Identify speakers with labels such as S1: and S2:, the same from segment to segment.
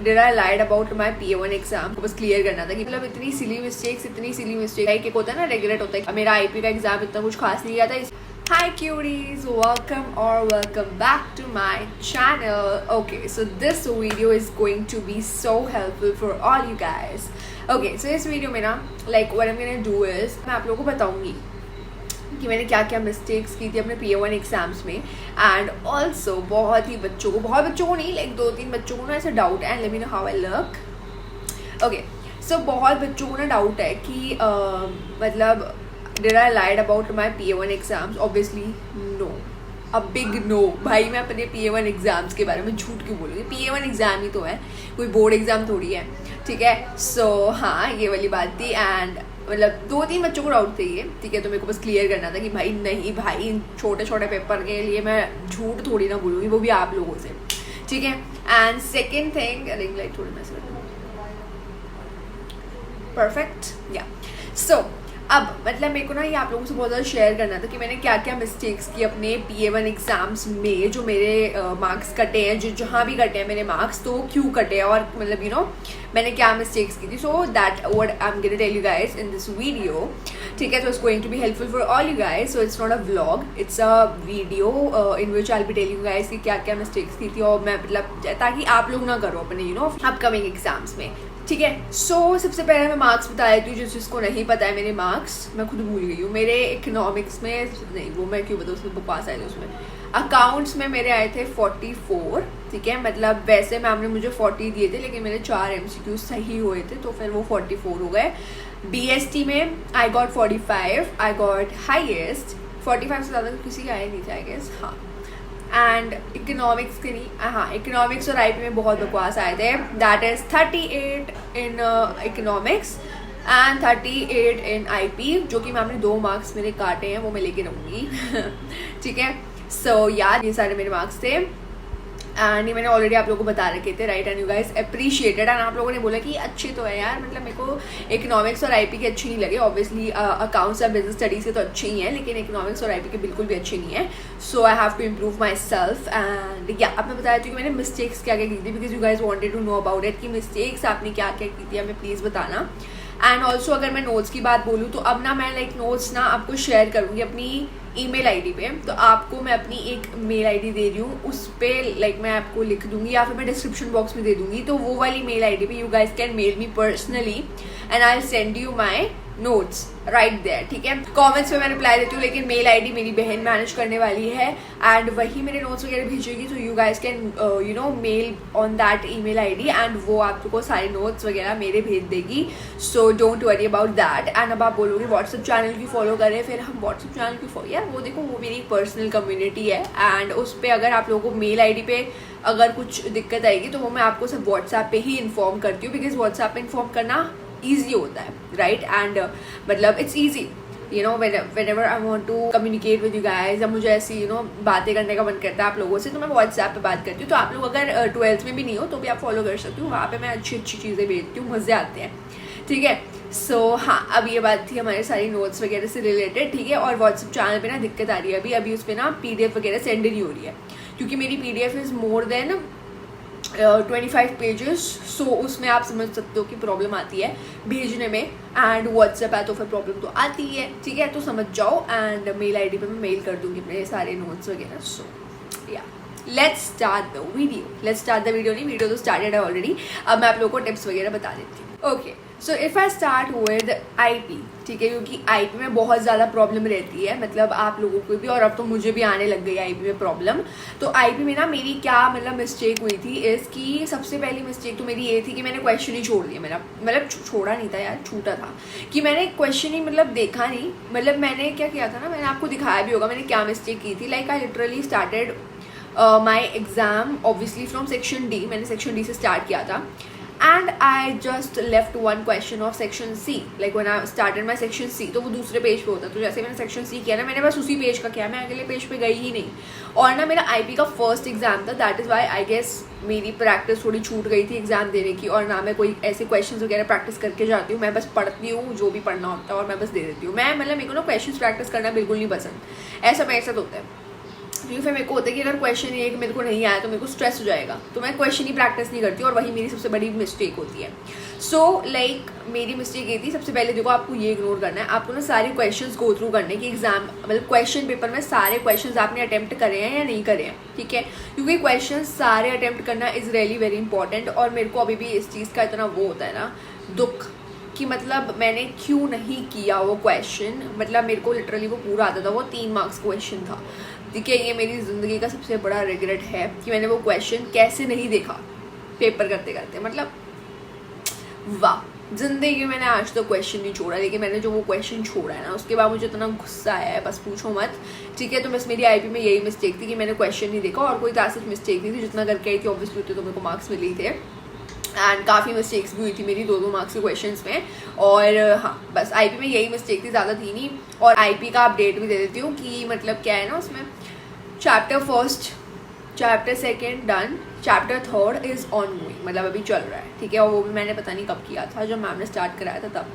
S1: Did I lied about my PA1 exam, बस clear करना था कि मतलब इतनी सिली मिस्टेक एक होता है ना, रेगुलेट होता है। मेरा IP का एग्जाम इतना कुछ खास नहीं गया था। Hi cuties, welcome back to my channel. Okay, so this video is going to be so helpful for all you guys. Okay, so इस वीडियो में ना what I'm gonna do is मैं आप लोगों को बताऊंगी कि मैंने क्या क्या मिस्टेक्स की थी अपने PA1 एग्जाम्स में। एंड ऑल्सो बहुत बच्चों को नहीं, 2-3 बच्चों को ना ऐसा डाउट है, and let me know how I look. Okay, so बहुत बच्चों को ना डाउट है कि मतलब did I lied about my PA1 exams. Obviously no, a big no. भाई मैं अपने PA1 एग्जाम्स के बारे में झूठ क्यों बोलूँगी? PA1 एग्जाम ही तो है, कोई बोर्ड एग्जाम थोड़ी है, ठीक है। सो हाँ, ये वाली बात थी। एंड मतलब 2-3 बच्चों को डाउट थे ये, ठीक है। तो मेरे को बस क्लियर करना था कि भाई नहीं भाई, छोटे छोटे पेपर के लिए मैं झूठ थोड़ी ना बोलूँगी, वो भी आप लोगों से, ठीक है। And second thing, ring light थोड़ी मैसेज परफेक्ट, या। सो अब मतलब मेरे को ना ये आप लोगों से बहुत ज़्यादा शेयर करना था कि मैंने क्या क्या मिस्टेक्स की अपने PA1 एग्जाम्स में, जो मेरे मार्क्स कटे हैं, जो जहाँ भी कटे हैं मेरे मार्क्स, तो क्यों कटे हैं, और मतलब यू नो मैंने क्या मिस्टेक्स की थी। So that what I am going to tell you guys in this video, ठीक है। So it's going to be helpful for all you guys. So it's not a vlog, it's a video in which I will be telling you guys कि क्या क्या mistakes की थी, और मैं मतलब ताकि आप लोग ना करो अपने यू नो अपकमिंग एग्जाम्स में, ठीक है। सो सबसे पहले मैं मार्क्स बता देती हूँ, जिसको नहीं पता है मेरे मार्क्स, मैं खुद भूल गई हूँ। मेरे इकोनॉमिक्स में नहीं, वो मैं क्यों बताऊँ, उसमें बकवास आए थे। उसमें अकाउंट्स में मेरे आए थे 44, ठीक है। मतलब वैसे मैम ने मुझे 40 दिए थे, लेकिन मेरे 4 MCQ सही हुए थे, तो फिर वो 44 हो गए। BST में I got 45, I got highest 45 से ज़्यादा किसी के आए नहीं थे, आई गेस, हाँ। एंड इकोनॉमिक्स के नहीं, हाँ, इकोनॉमिक्स और IP में बहुत बकवास आए थे। That is 38 in economics and 38 in IP, जो कि मैम ने 2 मार्क्स मेरे काटे हैं, वो मैं लेके रहूँगी ठीक है। सो यार, ये सारे मेरे मार्क्स थे, एंड ये मैंने ऑलरेडी आप लोगों को बता रखे थे, right. And you guys appreciated, and आप लोगों ने बोला कि अच्छे तो है यार। मतलब मेरे को इकोनॉमिक्स और IP के अच्छी नहीं लगे। ऑब्वियसली अकाउंट्स और बिजनेस स्टडीज़ के तो अच्छे ही हैं, लेकिन इकोनॉमिक्स और IP के बिल्कुल भी अच्छे नहीं है। So I have to improve myself. And या अब मैं बता देती हूँ कि मैंने मिस्टेक्स क्या क्या की थी, because you guys wanted to know about it कि मिस्टेक्स आपने क्या क्या की थी, हमें प्लीज़ बताना। एंड ऑल्सो अगर मैं नोट्स की बात बोलूँ तो अब ना मैं नोट्स ना आपको शेयर करूँगी अपनी ईमेल ID पे। तो आपको मैं अपनी एक मेल ID दे रही हूँ, उस पर मैं आपको लिख दूंगी, या फिर मैं डिस्क्रिप्शन बॉक्स में दे दूंगी। तो वो वाली मेल ID पे you guys can mail me personally and I will send you my notes right there, ठीक है। कमेंट्स में मैं रिप्लाई देती हूँ, लेकिन मेल ID मेरी बहन मैनेज करने वाली है, एंड वही मेरे नोट्स वगैरह भेजेगी। तो you guys can you know mail on that email ID, and वो आपको सारे नोट्स वगैरह मेरे भेज देगी। So don't worry about that. And अब आप बोलोगे व्हाट्सएप चैनल की फॉलो करें, फिर हम व्हाट्सएप चैनल की फॉलो, यार वो देखो, वो मेरी पर्सनल कम्युनिटी है, एंड उस पर अगर आप लोगों को मेल ID पे अगर कुछ दिक्कत आएगी तो वो मैं आपको सब व्हाट्सएप पे ही इन्फॉर्म करती हूँ, बिकॉज व्हाट्सएप पे इन्फॉर्म करना ईजी होता है, राइट। एंड मतलब it's easy, you know, whenever I want to communicate with you guys, या मुझे ऐसी यू नो बातें करने का मन करता है आप लोगों से, तो मैं व्हाट्सएप पे बात करती हूँ। तो आप लोग अगर 12th में भी नहीं हो तो भी आप फॉलो कर सकते हो, वहाँ पे मैं अच्छी अच्छी चीज़ें भेजती हूँ, मज़े आते हैं, ठीक है। सो हाँ, अब ये बात थी हमारे सारी नोट्स वगैरह से रिलेटेड, ठीक है। और व्हाट्सएप चैनल पे ना दिक्कत आ रही है अभी उस पर ना PDF वगैरह सेंड नहीं हो रही है, क्योंकि मेरी PDF is more than 25 pages. So उसमें आप समझ सकते हो कि प्रॉब्लम आती है भेजने में, एंड व्हाट्सएप है तो फिर प्रॉब्लम तो आती है, ठीक है। तो समझ जाओ, एंड मेल ID पे मैं मेल कर दूंगी अपने सारे नोट्स वगैरह। सो या लेट्स स्टार्ट द वीडियो नहीं, वीडियो तो स्टार्टेड है ऑलरेडी। अब मैं आप लोगों को टिप्स वगैरह बता देती हूँ। Okay, so if I start with IP, ठीक है, क्योंकि IP में बहुत ज़्यादा प्रॉब्लम रहती है, मतलब आप लोगों को भी, और अब तो मुझे भी आने लग गई IP में प्रॉब्लम। तो IP में ना मेरी क्या मतलब मिस्टेक हुई थी, इसकी सबसे पहली मिस्टेक तो मेरी ये थी कि मैंने क्वेश्चन ही छोड़ दिया। मेरा मतलब छोड़ा नहीं था यार, छूटा था, कि मैंने क्वेश्चन ही मतलब देखा नहीं। मतलब मैंने क्या किया था ना, मैंने आपको दिखाया भी होगा मैंने क्या मिस्टेक की थी। I literally started my exam obviously from section D, मैंने सेक्शन D से स्टार्ट किया था, and I just left one question of section C, like when I started my section C, तो वो दूसरे पेज पे होता। तो जैसे मैंने section C किया ना, मैंने बस उसी पेज का किया, मैं अगले पेज पे गई ही नहीं। और ना मेरा IP का फर्स्ट एग्जाम था, that is why I guess मेरी प्रैक्टिस थोड़ी छूट गई थी एग्जाम देने की, और ना मैं कोई ऐसे क्वेश्चंस वगैरह प्रैक्टिस करके जाती हूँ। मैं बस पढ़ती हूँ जो भी पढ़ना होता है और मैं बस दे देती हूँ। मैं मतलब मेरे को ना क्वेश्चंस प्रैक्टिस करना बिल्कुल नहीं पसंद, ऐसा मेरे साथ होता है। क्योंकि फिर मेरे को होता है कि अगर क्वेश्चन एक मेरे को नहीं आया तो मेरे को स्ट्रेस हो जाएगा, तो मैं क्वेश्चन ही प्रैक्टिस नहीं करती, और वही मेरी सबसे बड़ी मिस्टेक होती है। सो लाइक मेरी मिस्टेक ये थी, सबसे पहले देखो आपको ये इग्नोर करना है, आपको ना सारे क्वेश्चंस गो थ्रू करने की एग्जाम मतलब क्वेश्चन पेपर में सारे क्वेश्चंस आपने अटेम्प्ट करे हैं या नहीं करे हैं, ठीक है, क्योंकि क्वेश्चन सारे अटेम्प्ट करना इज़ रियली वेरी इंपॉर्टेंट। और मेरे को अभी भी इस चीज़ का इतना वो होता है ना दुख कि मतलब मैंने क्यों नहीं किया वो क्वेश्चन, मतलब मेरे को लिटरली वो पूरा आता था, वो 3 मार्क्स क्वेश्चन था, ठीक है। ये मेरी ज़िंदगी का सबसे बड़ा रिग्रेट है कि मैंने वो क्वेश्चन कैसे नहीं देखा पेपर करते करते, मतलब वाह, जिंदगी में मैंने आज तो क्वेश्चन नहीं छोड़ा, लेकिन मैंने जो वो क्वेश्चन छोड़ा है ना उसके बाद मुझे इतना गुस्सा आया है बस पूछो मत, ठीक है। तो बस मेरी आईपी में यही मिस्टेक थी कि मैंने क्वेश्चन नहीं देखा, और कोई तासिफ मिस्टेक नहीं थी, जितना करके आई थी ऑब्वियसली उतने तो मेरे को मार्क्स मिले ही थे, एंड काफ़ी मिस्टेक्स भी हुई थी मेरी 2-2 मार्क्स के क्वेश्चंस में। और हाँ बस आईपी में यही मिस्टेक थी, ज़्यादा थी नहीं। और आईपी का अपडेट भी दे देती हूँ कि मतलब क्या है ना, उसमें chapter 1, chapter 2 done, chapter 3 is on going, मतलब अभी चल रहा है, ठीक है। और वो भी मैंने पता नहीं कब किया था, जब मैम ने स्टार्ट कराया था तब।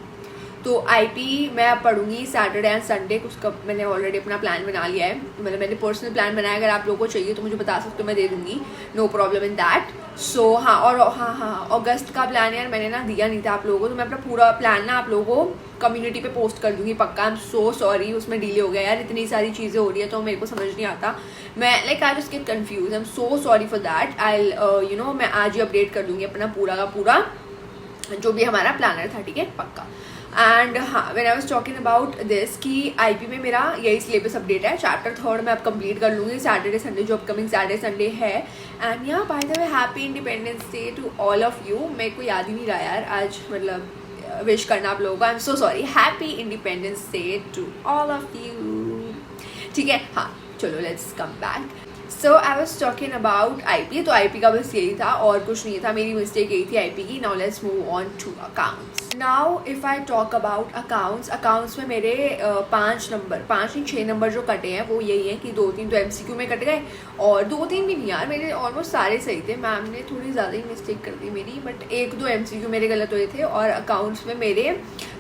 S1: तो आईपी मैं अब पढ़ूंगी सैटरडे एंड संडे, उसका मैंने ऑलरेडी अपना प्लान बना लिया है, मतलब मैंने पर्सनल प्लान बनाया, अगर आप लोगों को चाहिए तो मुझे बता सकते हो, मैं दे दूंगी, नो प्रॉब्लम इन दैट। सो हाँ, और हाँ अगस्त का प्लान यार मैंने ना दिया नहीं था आप लोगों को, तो मैं अपना पूरा प्लान ना आप लोगों को कम्युनिटी पे पोस्ट कर दूंगी पक्का। आई एम सो सॉरी, उसमें डिले हो गया यार, इतनी सारी चीज़ें हो रही है तो मेरे को समझ नहीं आता, मैं like I just get confuse, I am so sorry for that. I मैं आज ही अपडेट कर दूंगी अपना पूरा का पूरा जो भी हमारा प्लानर था, ठीक है, पक्का। एंड हाँ, when I was talking about this कि आईपी में मेरा यही सिलेबस अपडेट है, चैप्टर 3 मैं अब कंप्लीट कर लूँगी सैटरडे संडे, जो अपकमिंग सैटरडे संडे है। And yeah by the way happy Independence Day to all of you, मेरे को याद ही नहीं रहा यार आज मतलब विश करना आप लोगों को, I am so sorry, happy Independence Day to all of you, ठीक है। हाँ चलो let's come back. So I was talking about IP, तो आईपी का बस यही था और कुछ नहीं था, मेरी मिस्टेक यही थी आईपी की। Now let's move on to accounts. Now if I talk about accounts में मेरे 5 नहीं 6 नंबर जो कटे हैं वो यही है कि 2-3 तो एमसीक्यू में कट गए, और 2-3 भी नहीं यार, मेरे ऑलमोस्ट सारे सही थे, मैम ने थोड़ी ज़्यादा ही मिस्टेक कर दी मेरी, बट 1-2 एमसीक्यू मेरे गलत हुए थे। और अकाउंट्स में मेरे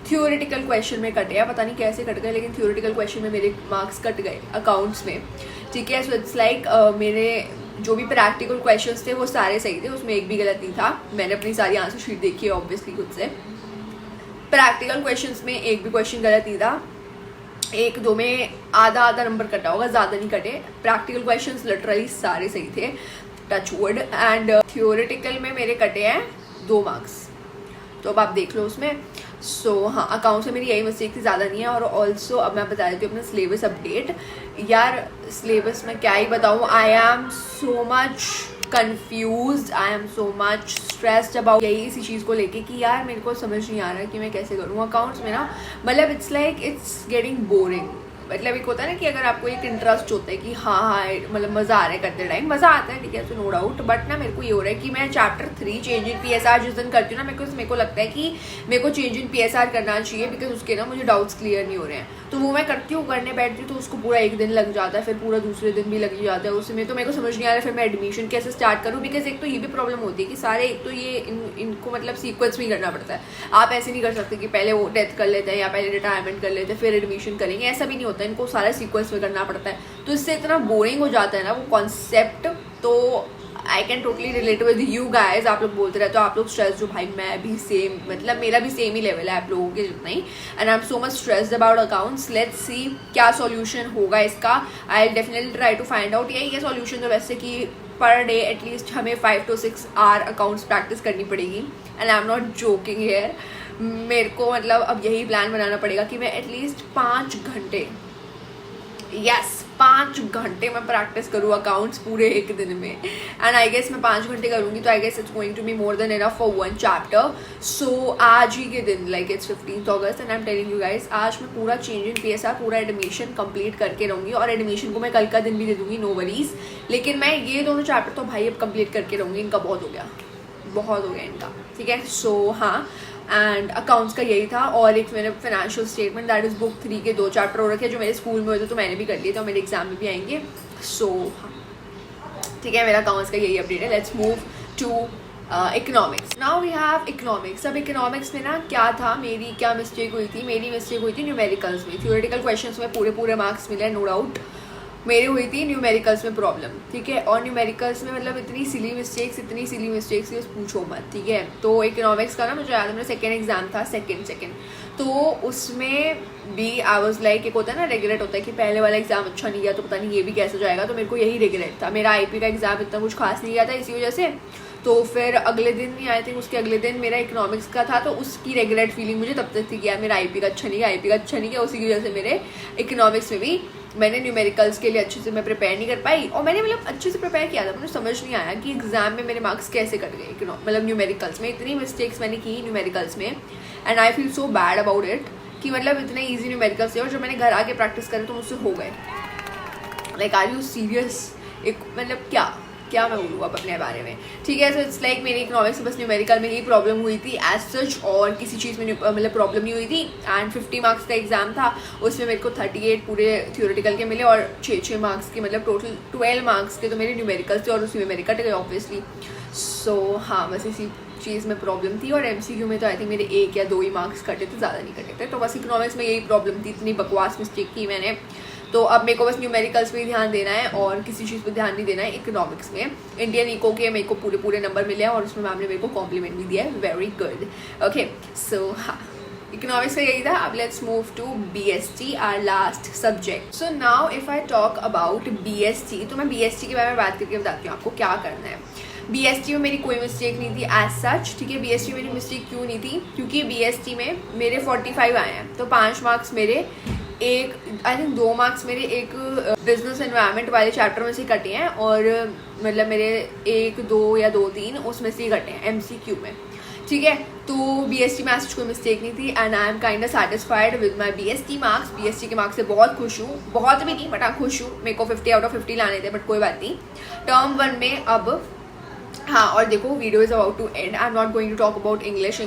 S1: थ्योरेटिकल क्वेश्चन में कटे हैं, पता नहीं कैसे कट गए, लेकिन थ्योरेटिकल क्वेश्चन में मेरे मार्क्स कट गए अकाउंट्स में, ठीक है। सो इट्स लाइक मेरे जो भी प्रैक्टिकल क्वेश्चंस थे वो सारे सही थे, उसमें एक भी गलत नहीं था, मैंने अपनी सारी आंसर शीट देखी है ऑब्वियसली खुद से। प्रैक्टिकल क्वेश्चंस में एक भी क्वेश्चन गलत नहीं था, 1-2 में आधा नंबर कटा होगा, ज़्यादा नहीं कटे। प्रैक्टिकल क्वेश्चंस लिटरली सारे सही थे, टच वुड। एंड थ्योरेटिकल में मेरे कटे हैं 2 मार्क्स, तो अब आप देख लो उसमें। सो हाँ, अकाउंट्स में मेरी यही मिस्टेक थी, ज़्यादा नहीं है। और ऑल्सो अब मैं बता देती हूँ अपना सिलेबस अपडेट। यार सिलेबस में क्या ही बताऊँ, आई am so much confuse, I am so much stressed about यही इसी चीज़ को लेके कि यार मेरे को समझ नहीं आ रहा है कि मैं कैसे करूँ अकाउंट्स में ना, मतलब it's like it's getting boring. मतलब एक होता है ना कि अगर आपको एक इंटरेस्ट होता है कि हाँ मतलब मज़ा आ रहा है करते टाइम, मज़ा आता है, ठीक है, तो नो डाउट। बट ना मेरे को ये हो रहा है कि मैं चैप्टर 3 चेंज इन पीएसआर जिस दिन करती हूँ ना, मेरे को लगता है कि मेरे को चेंज इन पीएसआर करना चाहिए, बिकॉज उसके ना मुझे डाउट्स क्लियर नहीं हो रहे हैं, तो वो मैं करती हूँ, करने बैठती हूँ तो उसको पूरा 1 दिन लग जाता है, फिर पूरा दूसरे दिन भी लग जाता है उसमें, तो मेरे को समझ नहीं आ रहा है फिर मैं एडमिशन कैसे स्टार्ट करूँ। बिकॉज एक तो ये भी प्रॉब्लम होती है कि सारे एक तो ये इनको मतलब सीक्वेंस में करना पड़ता है, आप ऐसे नहीं कर सकते कि पहले वो डेथ कर लेते हैं या पहले रिटायरमेंट कर लेते हैं फिर एडमिशन करेंगे, ऐसा भी नहीं होता, इनको सारा सीक्वेंस में करना पड़ता है, तो इससे इतना बोरिंग हो जाता है ना वो कॉन्सेप्ट। तो I can totally relate with you guys, आप लोग बोलते रहते हो आप लोग स्ट्रेस, जो भाई मैं भी सेम, मतलब मेरा भी सेम ही लेवल है आप लोगों के जितना ही, and I am so much stressed about accounts. Let's see क्या सॉल्यूशन होगा इसका, I will definitely try to find out. यही सॉल्यूशन तो वैसे कि पर डे एटलीस्ट हमें 5 to 6 आवर अकाउंट्स प्रैक्टिस करनी पड़ेगी, and I am not joking here. मेरे को मतलब अब यही प्लान बनाना पड़ेगा कि मैं एटलीस्ट 5 घंटे 5 घंटे मैं प्रैक्टिस करूँ अकाउंट्स पूरे एक दिन में, एंड आई गेस मैं 5 घंटे करूँगी तो I guess it's going to be more than enough for 1 chapter. So आज ही के दिन like it's 15th August and I am telling you guys, आज मैं पूरा चेंज इन पीएसआर पूरा एडमिशन कंप्लीट करके रहूँगी, और एडमिशन को मैं कल का दिन भी दे दूँगी, नो वरीज। लेकिन मैं ये दोनों चैप्टर तो भाई अब कंप्लीट करके रहूँगी, इनका बहुत हो गया इनका, ठीक है। सो हाँ, एंड अकाउंट्स का यही था। और एक मैंने financial statement that is book 3 के 2 चैप्टर हो रखे जो मेरे स्कूल में हुए थे, तो मैंने भी कर लिए, तो मेरे एग्जाम में भी आएंगे। सो हाँ ठीक है, मेरा अकाउंट्स का यही अपडेट है। Let's move to economics. Now we have economics. अब इकोनॉमिक्स में ना क्या था, मेरी क्या मिस्टेक हुई थी, मेरी मिस्टेक हुई थी न्यूमेरिकल्स में। थ्योरेटिकल क्वेश्चंस में पूरे मार्क्स मिले, नो डाउट, मेरी हुई थी न्यूमेरिकल्स में प्रॉब्लम, ठीक है। और न्यूमेरिकल्स में मतलब इतनी सिली मिस्टेक्स कि उस पूछो मत, ठीक है। तो इकोनॉमिक्स का ना मुझे याद है, मेरा सेकेंड एग्जाम था, सेकेंड तो उसमें भी आई वाज लाइक, एक होता है ना रिग्रेट होता है कि पहले वाला एग्जाम अच्छा नहीं गया तो पता नहीं ये भी कैसे जाएगा, तो मेरे को यही रिग्रेट था। मेरा आईपी का एग्जाम इतना कुछ खास नहीं गया था इसी वजह से। तो फिर अगले दिन नहीं, आई थिंक उसके अगले दिन मेरा इकोनॉमिक्स का था, तो उसकी रिग्रेट फीलिंग मुझे तब तक थी कि यार मेरा आईपी का अच्छा नहीं गया, उसी की वजह से मेरे इकोनॉमिक्स में भी मैंने न्यूमेरिकल्स के लिए अच्छे से मैं प्रिपेयर नहीं कर पाई। और मैंने मतलब अच्छे से प्रिपेयर किया था, मुझे समझ नहीं आया कि एग्जाम में मेरे मार्क्स कैसे कट गए मतलब न्यूमेरिकल्स में। इतनी मिस्टेक्स मैंने की न्यूमेरिकल्स में and I feel so bad about it कि मतलब इतने ईजी न्यूमेरिकल्स थे और जो मैंने घर आके प्रैक्टिस करे तो मुझसे हो गए। Like are you serious? एक मतलब क्या मैं बोलूँ अब अपने बारे में, ठीक है। सो इट्स लाइक मेरी इकोनॉमिक्स में बस न्यूमेरिकल में यही प्रॉब्लम हुई थी एज सच, और किसी चीज़ में मतलब प्रॉब्लम नहीं हुई थी। एंड 50 मार्क्स का एग्जाम था, उसमें मेरे को 38 पूरे थियोरेटिकल के मिले और 6 मार्क्स के, मतलब टोटल 12 मार्क्स के तो मेरे न्यूमेरिकल थे और उसी में मेरे कट गए ऑब्वियसली। सो हाँ, बस इसी चीज़ में प्रॉब्लम थी। और एमसीक्यू में तो आई थिंक मेरे 1 या 2 ही मार्क्स कटे थे, ज़्यादा नहीं कटे थे। तो बस इकोनॉमिक्स में यही प्रॉब्लम थी, इतनी बकवास मिस्टेक की मैंने। तो अब मेरे को बस न्यूमेरिकल्स पे ध्यान देना है और किसी चीज़ पे ध्यान नहीं देना है। इकोनॉमिक्स में इंडियन इको के मेरे को पूरे नंबर मिले हैं और उसमें मैम ने मेरे को कॉम्प्लीमेंट भी दिया है, वेरी गुड। ओके, सो हाँ, इकोनॉमिक्स का यही था। अब let's move to BST, our last subject. So now if I talk about BST, तो मैं BST के बारे में बात करके बताती हूँ आपको क्या करना है। BST में मेरी कोई मिस्टेक नहीं थी एज सच, ठीक है। BST में मेरी मिस्टेक क्यों नहीं थी? क्योंकि BST में मेरे 45 आए हैं, तो 5 मार्क्स मेरे, एक आई थिंक 2 मार्क्स मेरे एक बिजनेस एनवायरनमेंट वाले चैप्टर में से कटे हैं और मतलब मेरे 1, 2 या 2, 3 उसमें से ही कटे हैं MCQ में, ठीक है। तो BST में ऐसी कोई मिस्टेक नहीं थी and I am kind of satisfied with my BST marks. BST के मार्क्स से बहुत खुश हूँ, बहुत भी नहीं बट हाँ खुश हूँ। मेरे को 50 आउट ऑफ 50 लाने थे बट कोई बात नहीं। टर्म 1 में अब हाँ, और देखो video is about to end, I am not going to talk about English.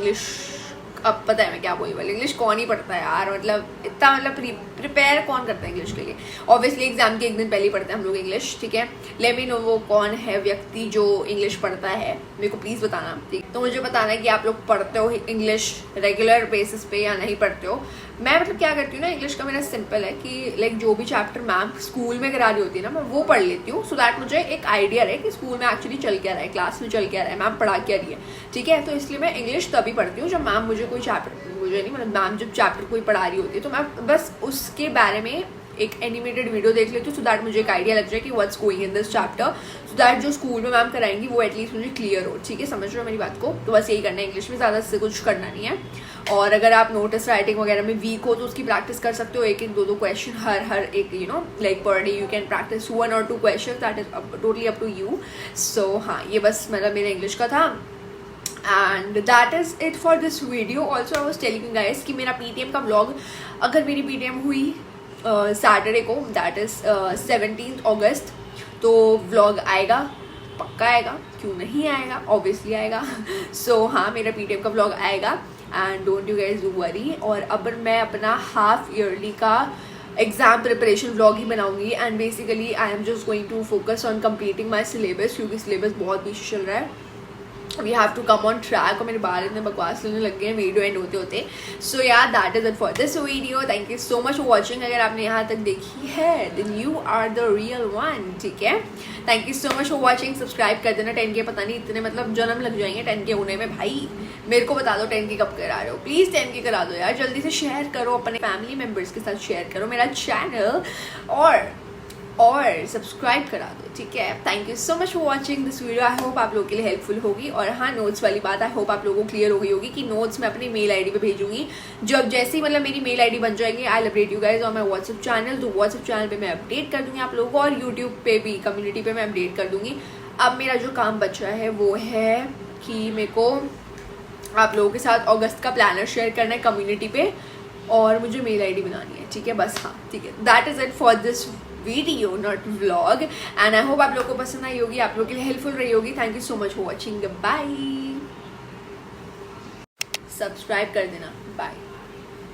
S1: अब पता है मैं क्या बोलने वाली, इंग्लिश कौन ही पढ़ता है यार, मतलब इतना मतलब प्रिपेयर कौन करता है इंग्लिश के लिए। ऑब्वियसली एग्जाम के एक दिन पहले ही पढ़ते हैं हम लोग इंग्लिश, ठीक है। लेट मी नो वो कौन है व्यक्ति जो इंग्लिश पढ़ता है, मेरे को प्लीज़ बताना, ठीक। तो मुझे बताना है कि आप लोग पढ़ते हो इंग्लिश रेगुलर बेसिस पे या नहीं पढ़ते हो। मैं मतलब क्या करती हूँ ना, इंग्लिश का मेरा सिंपल है कि लाइक जो भी चैप्टर मैम स्कूल में करा रही होती है ना, मैं वो पढ़ लेती हूँ, सो दैट मुझे एक आइडिया रहे कि स्कूल में एक्चुअली चल क्या रहा है, क्लास में चल क्या रहा है, मैम पढ़ा क्या रही है, ठीक है। तो इसलिए मैं इंग्लिश तभी पढ़ती हूँ जब मैम मुझे कोई चैप्टर, मुझे नहीं मतलब मैम जब चैप्टर कोई पढ़ा रही होती है तो मैं बस उसके बारे में एक एनिमेटेड वीडियो देख लेती हूँ, सो दैट मुझे एक आइडिया लग जाए कि what's going in this chapter, so that जो स्कूल में मैम कराएंगी वो एटलीस्ट मुझे क्लियर हो, ठीक है। समझ रहे हो मेरी बात को? तो बस यही करना है इंग्लिश में, ज़्यादा से कुछ करना नहीं है। और अगर आप नोटिस राइटिंग वगैरह में वीक हो तो उसकी प्रैक्टिस कर सकते हो, 1-1, 2-2 क्वेश्चन हर एक, you know like per day you can practice 1 or 2 question, that is totally up to you. So हाँ, ये बस मतलब मेरा इंग्लिश का था and that is it for this video. Also I was telling you guys कि मेरा PTM का व्लॉग, अगर मेरी PTM हुई सैटरडे को, दैट इज़ 17 अगस्त, तो व्लॉग आएगा, पक्का आएगा, क्यों नहीं आएगा, ऑब्वियसली आएगा। सो हाँ, मेरा PTM का व्लॉग आएगा and don't you guys do worry. और अब मैं अपना हाफ ईयरली का एग्जाम प्रिपरेशन व्लॉग ही बनाऊंगी and basically I am just going to focus on completing my syllabus, क्योंकि सिलेबस बहुत पीछे चल रहा है। We have to come on track. और मेरे बाल इतने बकवास लगने लग गए हैं वीडियो एंड होते होते। So yeah that is it for this video. Thank you so much for watching. अगर आपने यहाँ तक देखी है then you are the real one, ठीक है। Thank you so much for watching. Subscribe कर देना। 10K पता नहीं इतने मतलब जन्म लग जाएंगे 10K होने में। भाई मेरे को बता दो 10K कब करा रहे हो, प्लीज़ 10K करा दो यार, जल्दी से शेयर करो, अपने फैमिली मेम्बर्स के साथ शेयर करो मेरा चैनल और सब्सक्राइब करा दो, ठीक है। Thank you so much for watching this video. I hope आप लोगों के लिए हेल्पफुल होगी। और हाँ, नोट्स वाली बात आई होप आप लोगों को क्लियर हो गई होगी कि नोट्स मैं अपनी मेल आईडी पे भेजूंगी। जब जैसे ही मतलब मेरी मेल आईडी बन जाएगी आई अपडेट यू गाइज और मैं व्हाट्सएप चैनल, तो व्हाट्सएप चैनल पे मैं अपडेट कर दूंगी आप लोगों को, और यूट्यूब पे भी कम्युनिटी पे मैं अपडेट कर दूंगी। अब मेरा जो काम बचा है वो है कि मेरे को आप लोगों के साथ अगस्त का प्लानर शेयर करना है कम्युनिटी पे, और मुझे मेल आईडी बनानी है, ठीक है। बस हाँ, ठीक है। That is it for this video, not vlog, and I hope आप लोगों को पसंद आई होगी, आप लोगों के लिए हेल्पफुल रही होगी। Thank you so much for watching. Bye. Subscribe कर देना। बाय।